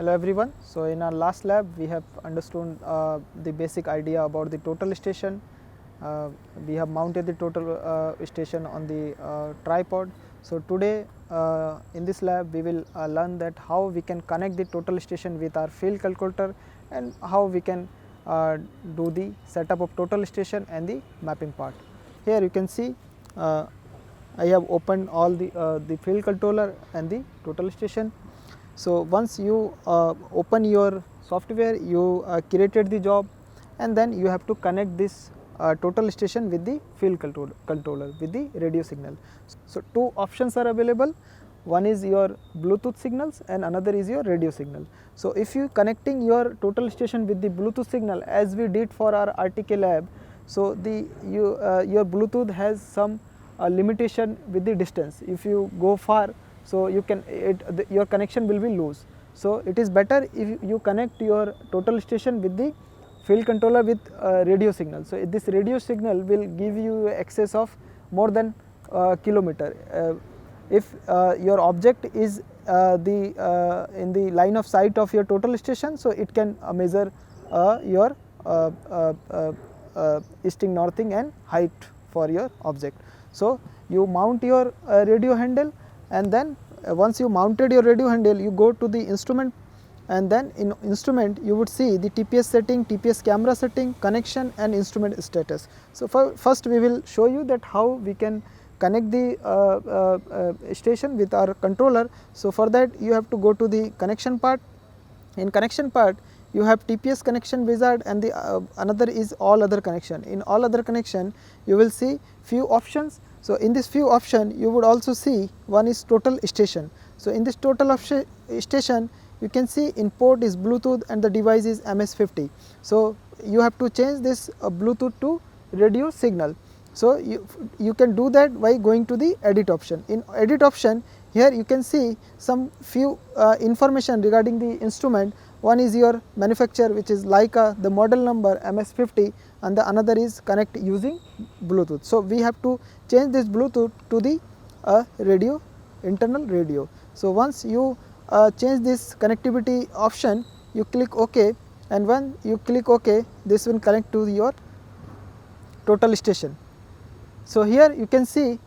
Hello everyone. So in our last lab we have understood the basic idea about the total station. We have mounted the total station on the tripod. So today in this lab we will learn that how we can connect the total station with our field calculator and how we can do the setup of total station and the mapping part. Here you can see I have opened all the field controller and the total station. So once you open your software, you created the job, and then you have to connect this total station with the field controller with the radio signal. So two options are available. One is your Bluetooth signals and another is your radio signal. So if you connecting your total station with the Bluetooth signal as we did for our RTK lab, so your Bluetooth has some limitation with the distance. If you go far, so you can your connection will be loose. So it is better if you connect your total station with the field controller with radio signal. So this radio signal will give you access of more than kilometer. If your object is in the line of sight of your total station, so it can measure your easting, northing and height for your object. So you mount your radio handle, and then once you mounted your radio handle, you go to the instrument, and then in instrument you would see the TPS setting, TPS camera setting, connection and instrument status. So first we will show you that how we can connect the station with our controller. So for that you have to go to the connection part. In connection part you have TPS connection wizard, and the another is all other connection. In all other connection you will see few options. So in this few option you would also see one is total station. So in this total station you can see in port is Bluetooth and the device is MS50. So you have to change this Bluetooth to radio signal. So you can do that by going to the edit option. In edit option, here you can see some few information regarding the instrument. One is your manufacturer, which is Leica, the model number MS50, and the another is connect using Bluetooth. So we have to change this Bluetooth to the radio, internal radio. So once you change this connectivity option, you click OK, and when you click OK, this will connect to your total station. So here you can see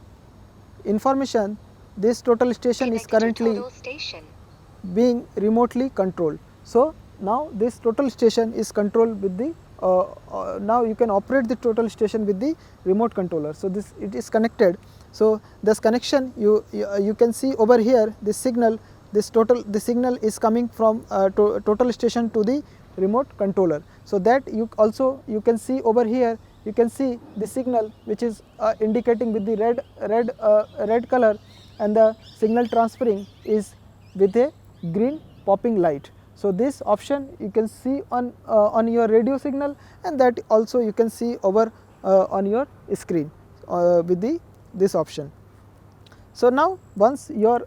information, this total station is currently being remotely controlled. So now this total station is controlled with the now you can operate the total station with the remote controller. So this it is connected. So this connection you can see over here, this signal, the signal is coming from total station to the remote controller. So that you can see over here, you can see the signal which is indicating with the red color, and the signal transferring is with a green popping light. So this option you can see on your radio signal, and that also you can see over on your screen with this option. So now once your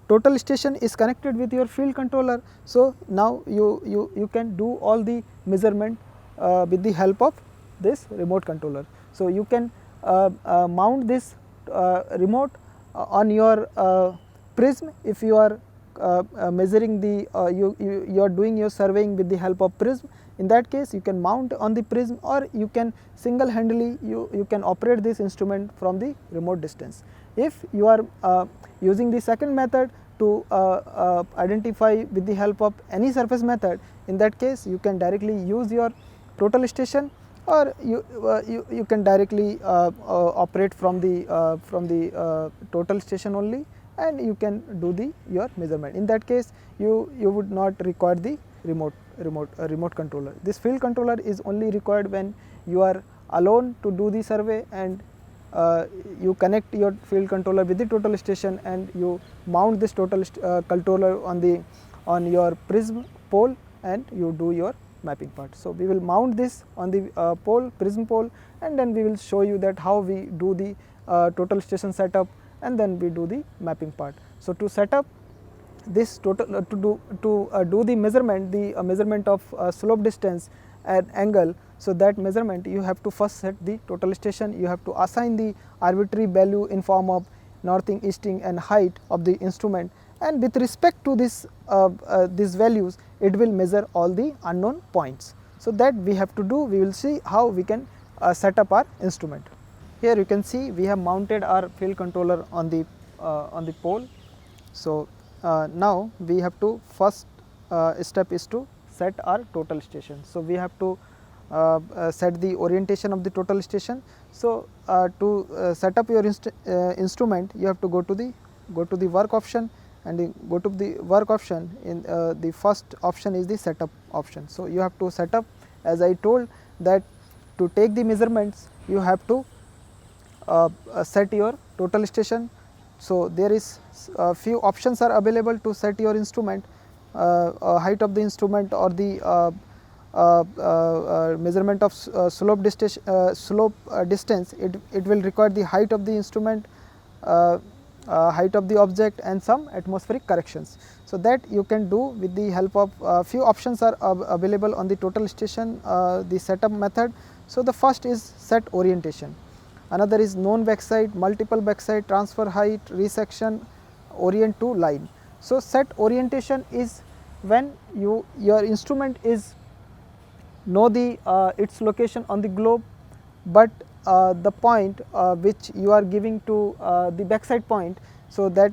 total station is connected with your field controller, so now you can do all the measurement with the help of this remote controller. So you can mount this remote on your prism. If you are measuring the you are doing your surveying with the help of prism, in that case you can mount on the prism, or you can single handedly you can operate this instrument from the remote distance. If you are using the second method to identify with the help of any surface method, in that case you can directly use your total station, or you can directly operate from the total station only, and you can do your measurement. In that case you would not require the remote controller. This field controller is only required when you are alone to do the survey, and you connect your field controller with the total station, and you mount this total controller on your prism pole, and you do your mapping part. So we will mount this on the prism pole, and then we will show you that how we do the total station setup, and then we do the mapping part. So to set up this total to do the measurement of slope distance and angle, so that measurement you have to first set the total station. You have to assign the arbitrary value in form of northing, easting and height of the instrument, and with respect to this these values it will measure all the unknown points. So, that we have to do, we will see how we can set up our instrument. Here you can see we have mounted our field controller on the pole. So, now we have to first step is to set our total station. So, we have to set the orientation of the total station. So, to set up your instrument, you have to go to the work option, and go to the work option. In the first option is the setup option. So, you have to set up, as I told that to take the measurements you have to set your total station. So, there is few options are available to set your instrument, height of the instrument, or the measurement of slope distance. It will require the height of the instrument, height of the object, and some atmospheric corrections. So, that you can do with the help of few options are available on the total station, the setup method. So, the first is set orientation, another is known backside, multiple backside, transfer height, resection, orient to line. So, set orientation is when your instrument is know the its location on the globe, but the point which you are giving to the backside point. So, that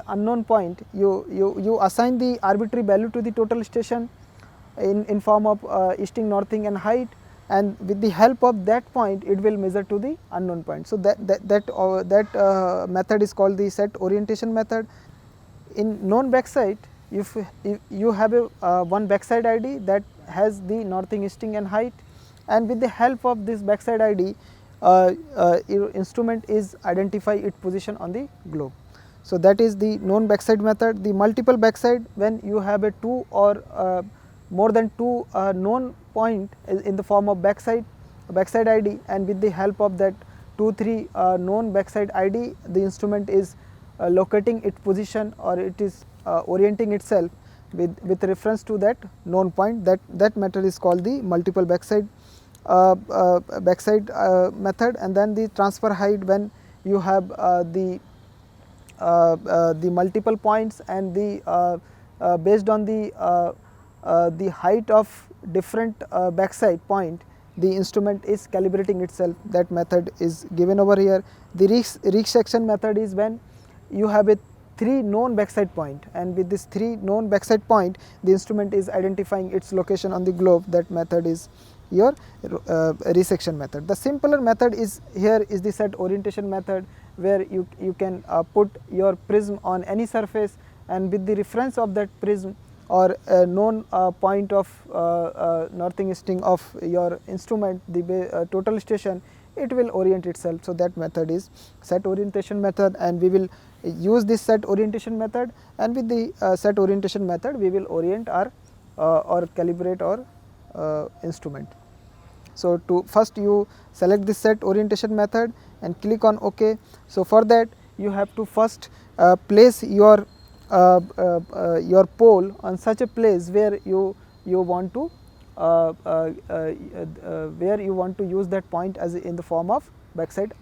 unknown point you assign the arbitrary value to the total station in form of easting, northing, and height, and with the help of that point it will measure to the unknown point. So, that method is called the set orientation method. In known backside, if you have a one backside ID that has the northing, easting, and height, and with the help of this backside ID your instrument is identify its position on the globe. So, that is the known backside method. The multiple backside, when you have a two or more than two known point in the form of backside ID, and with the help of that 2-3 known backside ID, the instrument is locating its position, or it is orienting itself with reference to that known point. That method is called the multiple backside method. And then the transfer height, when you have the multiple points, and the based on the height of different backside point, the instrument is calibrating itself. That method is given over here. The resection method is when you have a 3 known backside point, and with this 3 known backside point the instrument is identifying its location on the globe. That method is your resection method. The simpler method is here is the set orientation method, where you can put your prism on any surface, and with the reference of that prism or a known point of northing, easting of your instrument, the total station, it will orient itself. So, that method is set orientation method, and we will use this set orientation method, and with the set orientation method we will orient our or calibrate our instrument. So, to first you select this set orientation method and click on OK. So, for that you have to first place your pole on such a place where you want to use that point as in the form of backside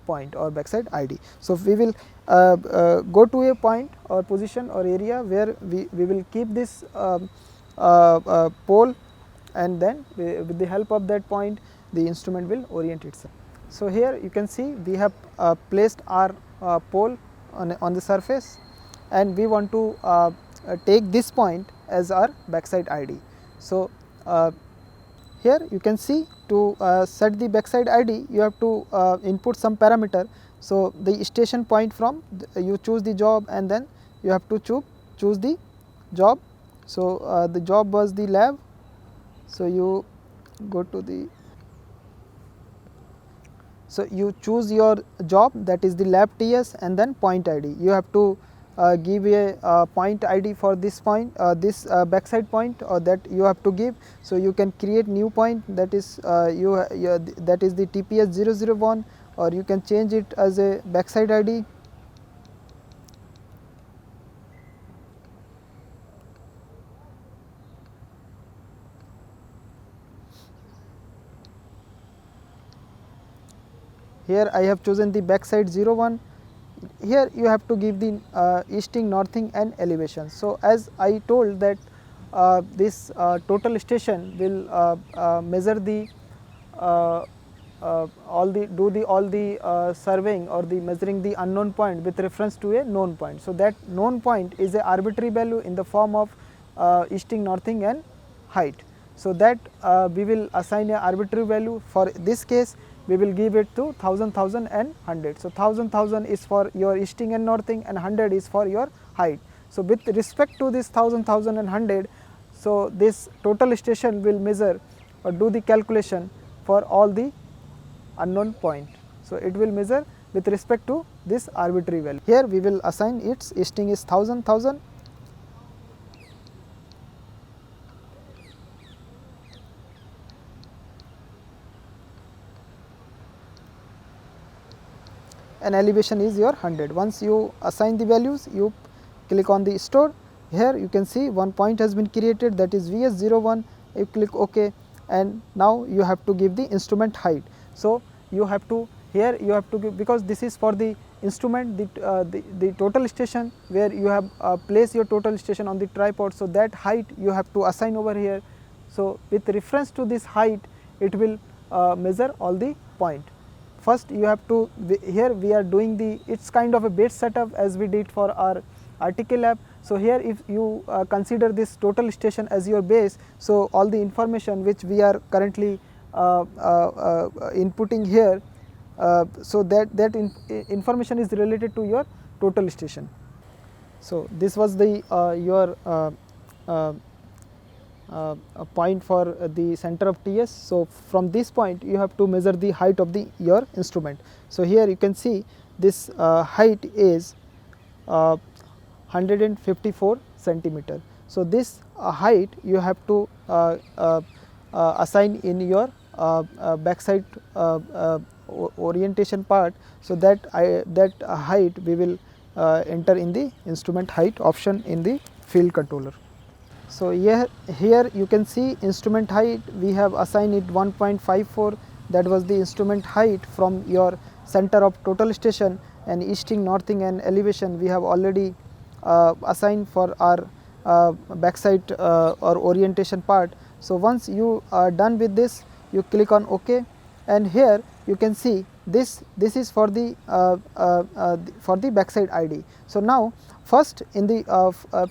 point or backside ID. So, we will go to a point or position or area where we will keep this pole, and then with the help of that point the instrument will orient itself. So, here you can see we have placed our pole on the surface, and we want to take this point as our backside ID. So, here you can see to set the backside ID you have to input some parameter. So, the station point from you choose the job, and then you have to choose the job. So, the job was the lab. So, you go to the you choose your job, that is the lab TS, and then point ID. You have to give a point ID for this point, this backside point, or that you have to give. So, you can create new point, that is that is the TPS 001, or you can change it as a backside ID. Here I have chosen the backside 01. here you have to give the easting, northing and elevation. So, as I told that this total station will measure the all the surveying or the measuring the unknown point with reference to a known point. So, that known point is a arbitrary value in the form of easting, northing and height. So, that we will assign a arbitrary value. For this case we will give it to 1000, 1000 and 100. So, 1000, 1000 is for your easting and northing and 100 is for your height. So, with respect to this 1000, 1000 and 100, so this total station will measure or do the calculation for all the unknown point. So, it will measure with respect to this arbitrary value. Here we will assign its easting is 1000, 1000, and elevation is your 100. Once you assign the values, you click on the store. Here you can see one point has been created, that is VS01. You click OK, and now you have to give the instrument height. So, you have to here you have to give, because this is for the instrument, the total station where you have placed your total station on the tripod. So, that height you have to assign over here. So, with reference to this height, it will measure all the point. First you have to, here we are doing the, it is kind of a base setup as we did for our RTK lab. So, here if you consider this total station as your base, so all the information which we are currently inputting here, so that information is related to your total station. So, this was the your a point for the center of TS. So, from this point you have to measure the height of the your instrument. So, here you can see this height is 154 centimeter. So, this height you have to assign in your backside orientation part. So, that height we will enter in the instrument height option in the field controller. So, here you can see instrument height, we have assigned it 1.54, that was the instrument height from your center of total station, and easting, northing and elevation we have already assigned for our backside or orientation part. So, once you are done with this, you click on OK, and here you can see this is for the backside ID. So, now first in the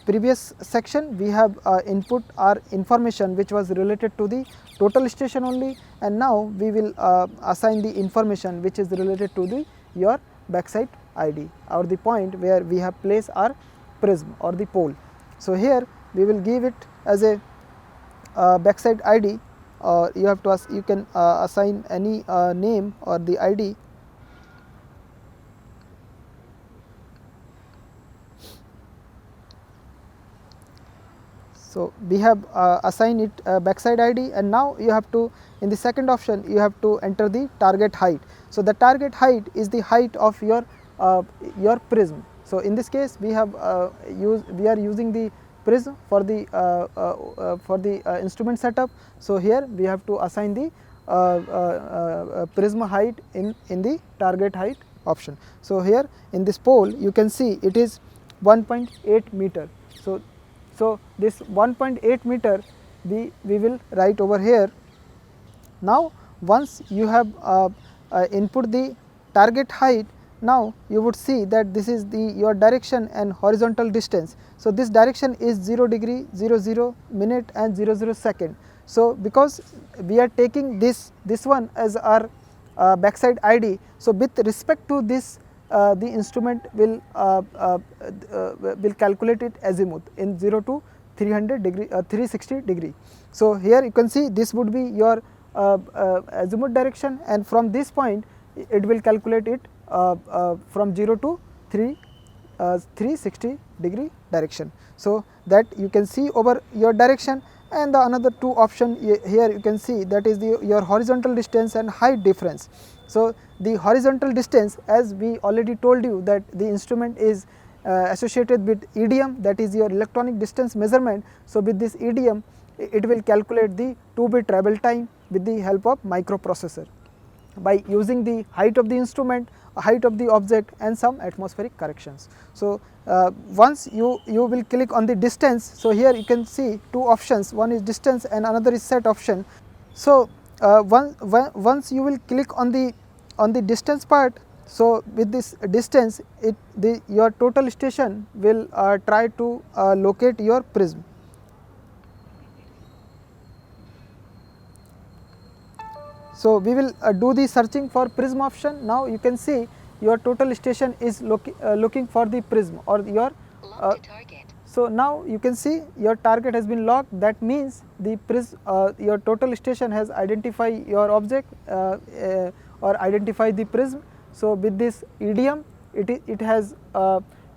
previous section we have input our information which was related to the total station only, and now we will assign the information which is related to the your backside ID or the point where we have placed our prism or the pole. So, here we will give it as a backside ID, or you have to you can assign any name or the ID. So, we have assigned it backside ID, and now you have to, in the second option you have to enter the target height. So, the target height is the height of your prism. So, in this case we have we are using the prism for the instrument setup. So, here we have to assign the prism height in the target height option. So, here in this pole you can see it is 1.8 meter. So, this 1.8 meter we will write over here. Now, once you have input the target height, now you would see that this is your direction and horizontal distance. So, this direction is 0 degree, 00 minute and 00 second. So, because we are taking this one as our backside ID, so with respect to this the instrument will calculate it azimuth in 0 to 360 degree. So, here you can see this would be your azimuth direction, and from this point it will calculate it from 0 to 360 degree direction. So, that you can see over your direction, and the another two option here you can see, that is your horizontal distance and height difference. So, the horizontal distance, as we already told you that the instrument is associated with EDM, that is your electronic distance measurement. So, with this EDM it will calculate the 2-bit travel time with the help of microprocessor by using the height of the instrument height of the object and some atmospheric corrections. So, once you will click on the distance. So, here you can see two options, one is distance and another is set option. So, once you will click on the distance part. So, with this distance your total station will try to locate your prism. So, we will do the searching for prism option. Now, you can see your total station is looking for the prism or your so, now you can see your target has been locked. That means the prism your total station has identified your object or identified the prism. So, with this idiom it has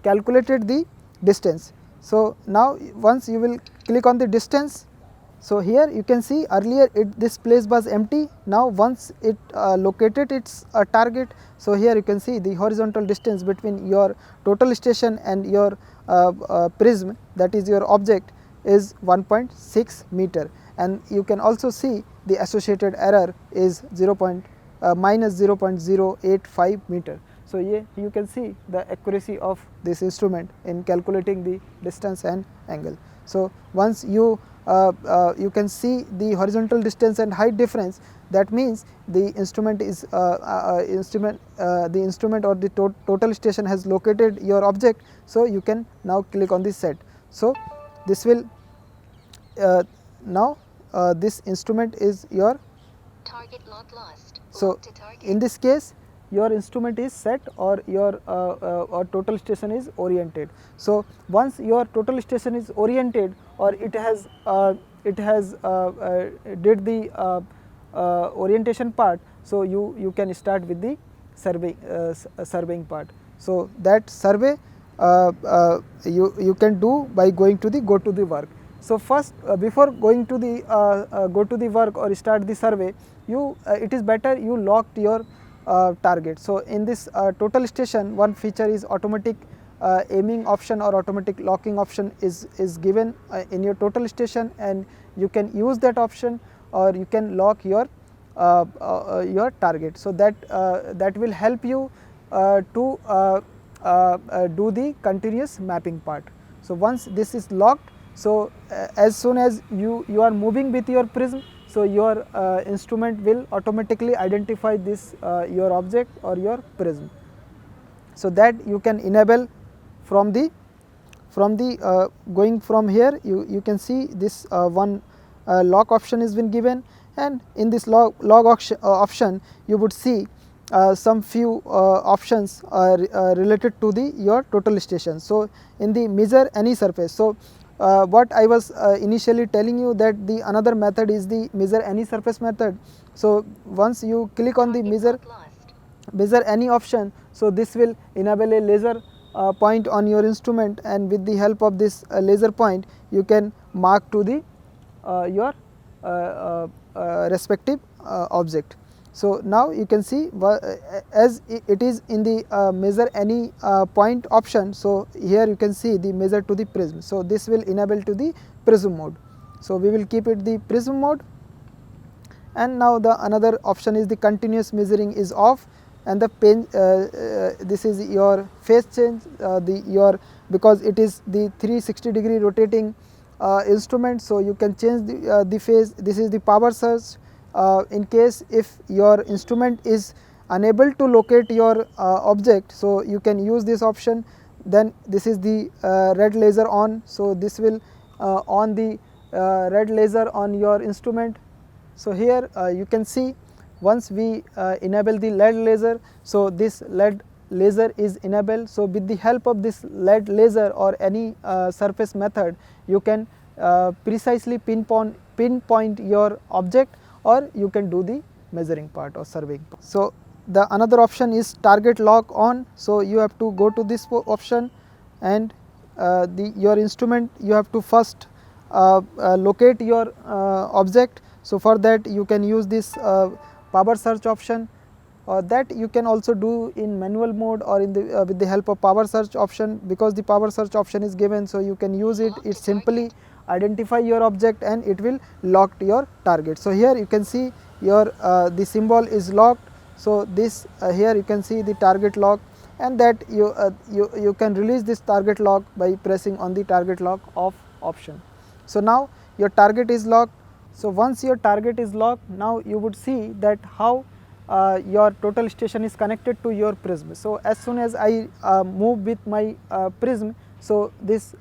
calculated the distance. So, now once you will click on the distance. So, here you can see earlier this place was empty. Now, once it located its target. So, here you can see the horizontal distance between your total station and your prism, that is your object, is 1.6 meter, and you can also see the associated error is minus 0.085 meter. So, you can see the accuracy of this instrument in calculating the distance and angle. So, once you can see the horizontal distance and height difference, that means the instrument is the instrument or the total station has located your object. So, you can now click on the set. So, this will now this instrument is your target not lost. So, in this case your instrument is set or your or total station is oriented. So, once your total station is oriented or it has did the orientation part. So, you can start with the surveying part. So, that survey you can do by going to the go to the work. So, first before going to the go to the work or start the survey, it is better you locked your target. So, in this total station, one feature is automatic aiming option or automatic locking option is given in your total station, and you can use that option or you can lock your target. So, that will help you to do the continuous mapping part. So, once this is locked, so as soon as you are moving with your prism, so your instrument will automatically identify this your object or your prism. So, that you can enable from the going from here. You can see this one lock option has been given, and in this log option you would see some few options related to your total station. So, in the measure any surface. So, what I was initially telling you that the another method is the measure any surface method. So, once you click on the measure any option, so this will enable a laser point on your instrument, and with the help of this laser point you can mark to the your respective object. So, now you can see as it is in the measure any point option. So, here you can see the measure to the prism. So, this will enable to the prism mode. So, we will keep it the prism mode, and now the another option is the continuous measuring is off, and the this is your phase change because it is the 360-degree rotating instrument. So, you can change the phase. This is the power surge. In case if your instrument is unable to locate your object, so you can use this option. Then this is the red laser on. So, this will on the red laser on your instrument. So, here you can see once we enable the LED laser. So, this LED laser is enabled. So, with the help of this LED laser or any surface method, you can precisely pinpoint your object, or you can do the measuring part or surveying part. So, the another option is target lock on. So, you have to go to this option, and your instrument you have to first locate your object. So, for that you can use this power search option, that you can also do in manual mode or in the with the help of power search option, because the power search option is given. So, you can use it. It simply identify your object and it will lock your target. So, here you can see your the symbol is locked. So, this here you can see the target lock, and that you can release this target lock by pressing on the target lock off option. So, now your target is locked. So, once your target is locked, now you would see that how your total station is connected to your prism. So, as soon as I move with my prism, so this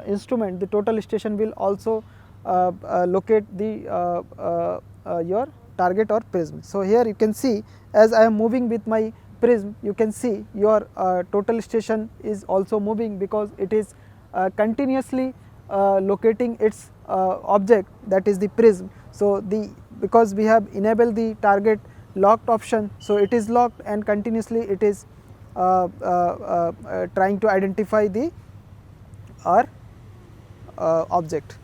instrument, the total station, will also locate the your target or prism. So, here you can see, as I am moving with my prism, you can see your total station is also moving, because it is continuously locating its object, that is the prism. So, because we have enabled the target locked option, so it is locked, and continuously it is trying to identify the our object.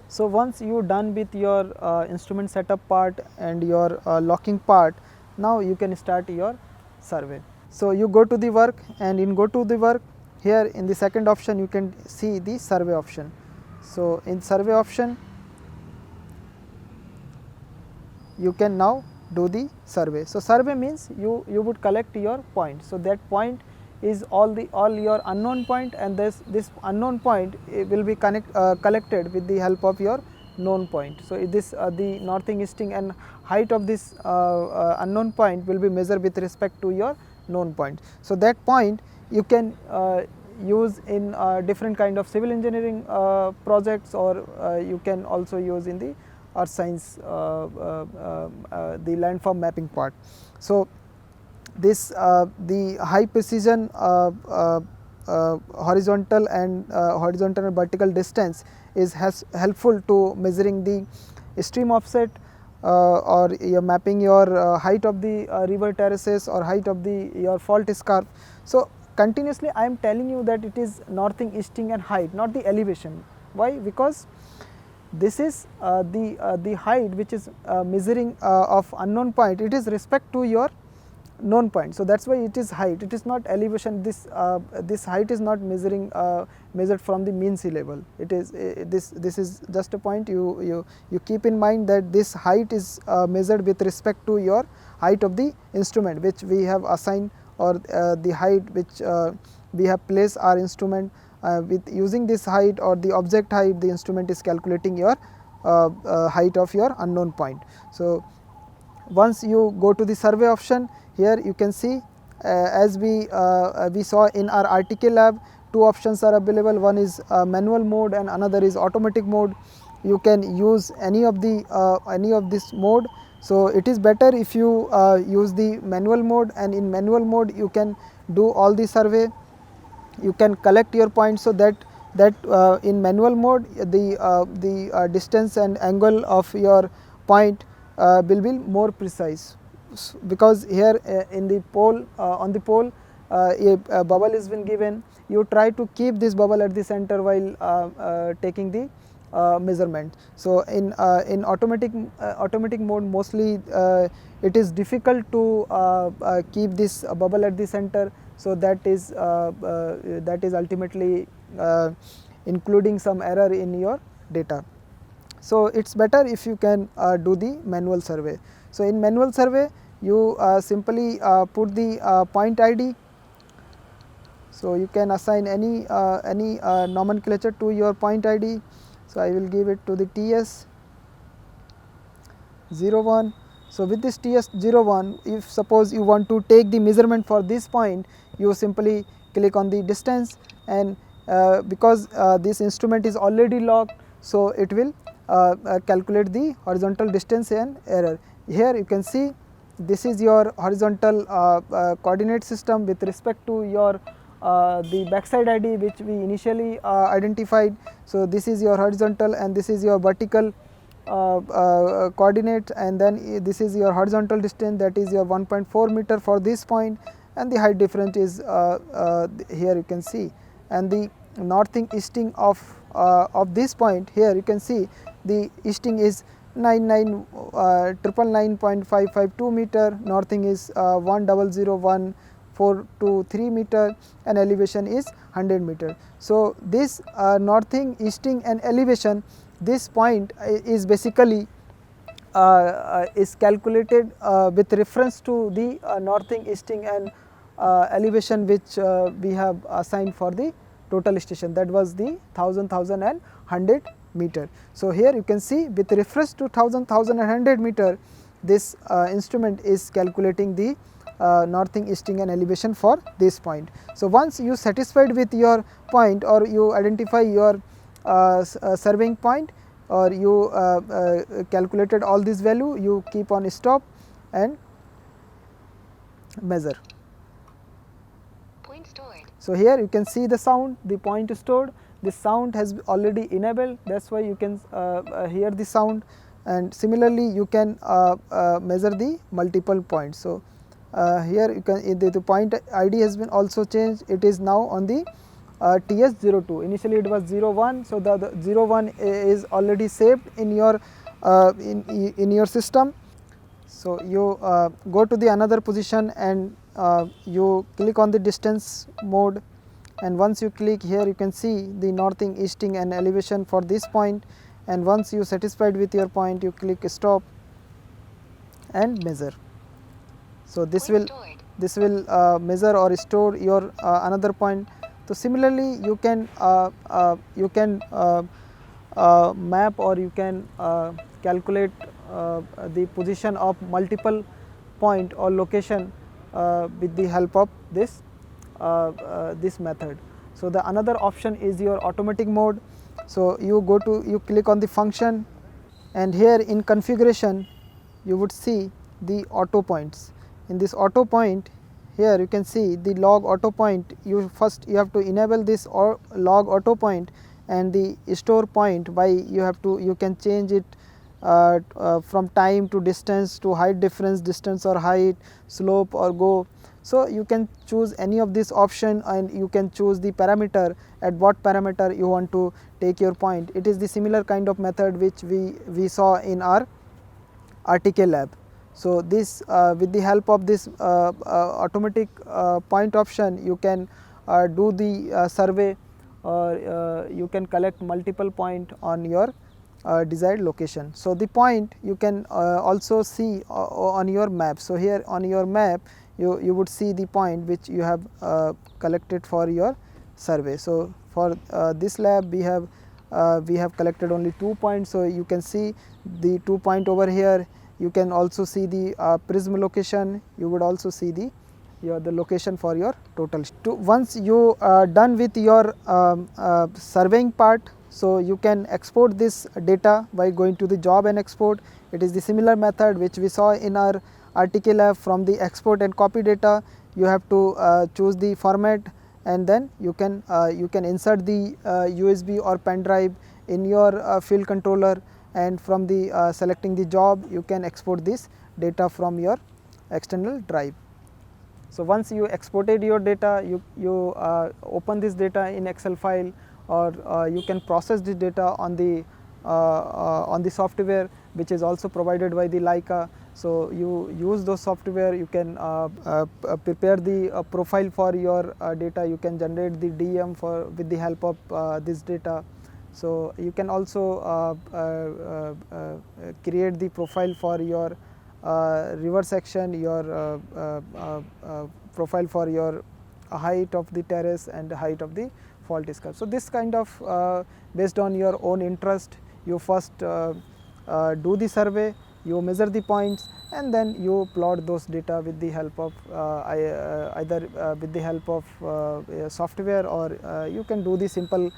So, once you done with your instrument setup part and your locking part, now you can start your survey. So, you go to the work, and in go to the work, here in the second option you can see the survey option. So, in survey option you can now do the survey. So, survey means you would collect your point. So, that point is all your unknown point, and this unknown point will be collected with the help of your known point. So, this the northing, easting and height of this unknown point will be measured with respect to your known point. So, that point you can use in different kind of civil engineering projects, or you can also use in the earth science, the landform mapping part. So, this the high precision horizontal and vertical distance is helpful to measuring the stream offset, or you're mapping your height of the river terraces, or height of the your fault scarp. So, continuously I am telling you that it is northing, easting and height, not the elevation. Why? Because this is the height which is measuring of unknown point, it is respect to your known point. So, that is why it is height, it is not elevation. This height is not measured from the mean sea level. It is this is just a point you keep in mind, that this height is measured with respect to your height of the instrument which we have assigned, or the height which we have placed our instrument. With using this height or the object height, the instrument is calculating your height of your unknown point. So, once you go to the survey option, here you can see, as we saw in our RTK lab, two options are available. One is manual mode and another is automatic mode. You can use any of this mode. So, it is better if you use the manual mode, and in manual mode you can do all the survey, you can collect your points. So, that in manual mode the distance and angle of your point will be more precise, because here in the pole, on the pole a bubble has been given. You try to keep this bubble at the center while taking the measurement. So, in automatic mode, mostly it is difficult to keep this bubble at the center. So, that is ultimately including some error in your data. So, it is better if you can do the manual survey. So, in manual survey you simply put the point ID. So, you can assign any nomenclature to your point ID. So, I will give it to the TS 01. So, with this TS 01, if suppose you want to take the measurement for this point, you simply click on the distance, and because this instrument is already locked, so it will calculate the horizontal distance and error. Here you can see, this is your horizontal coordinate system with respect to your the backside ID which we initially identified. So, this is your horizontal and this is your vertical coordinate, and then this is your horizontal distance, that is your 1.4 meter for this point, and the height difference is here you can see, and the northing easting of this point, here you can see the easting is 999.552 meter, northing is 1001423 meter, and elevation is 100 meter. So, this northing, easting and elevation, this point is basically is calculated with reference to the northing, easting and elevation which we have assigned for the total station, that was the 1000, 1000 and 100 meter. So, here you can see with reference to 1000, 1000 and 100 meter, this instrument is calculating the northing, easting and elevation for this point. So, once you satisfied with your point or you identify your surveying point or you calculated all this value, you keep on stop and measure. Point stored. So, here you can see the sound, the point stored, this sound has already enabled, that is why you can hear the sound, and similarly you can measure the multiple points. So, here you can the point ID has been also changed, it is now on the TS02, initially it was 01. So, the 01 is already saved in your in your system. So, you go to the another position and you click on the distance mode, and once you click here you can see the northing, easting and elevation for this point, and once you satisfied with your point you click stop and measure. So, this will measure or store your another point. So, similarly you can map or you can calculate the position of multiple point or location with the help of this this method. So, the another option is your automatic mode. So, you go to you click on the function, and here in configuration you would see the auto points. In this auto point, here you can see the log auto point. You first you have to enable this or log auto point, and the store point by you can change it from time to distance to height difference, distance or height, slope or go. So, you can choose any of this option and you can choose the parameter, at what parameter you want to take your point. It is the similar kind of method which we saw in our RTK lab. So, this with the help of this automatic point option, you can do the survey, or you can collect multiple point on your desired location. So, the point you can also see on your map. So, here on your map you would see the point which you have collected for your survey. So, for this lab we have collected only 2 points. So, you can see the 2 point over here. You can also see the prism location. You would also see the location for your total. Once you are done with your surveying part, so you can export this data by going to the job and export. It is the similar method which we saw in our RTK lab. From the export and copy data, you have to choose the format, and then you can insert the USB or pen drive in your field controller, and from the selecting the job you can export this data from your external drive. So, once you exported your data, you open this data in Excel file, or you can process this data on the software which is also provided by the Leica. So, you use those software, you can prepare the profile for your data, you can generate the DM for with the help of this data. So, you can also create the profile for your river section, your profile for your height of the terrace and height of the fault escarp. So, this kind of based on your own interest, you first do the survey, you measure the points, and then you plot those data with the help of either with the help of software, or you can do the simple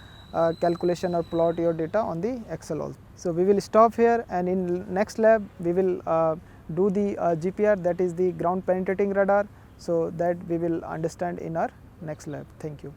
calculation or plot your data on the Excel also. So, we will stop here, and in next lab we will do the GPR, that is the ground penetrating radar. So, that we will understand in our next lab. Thank you.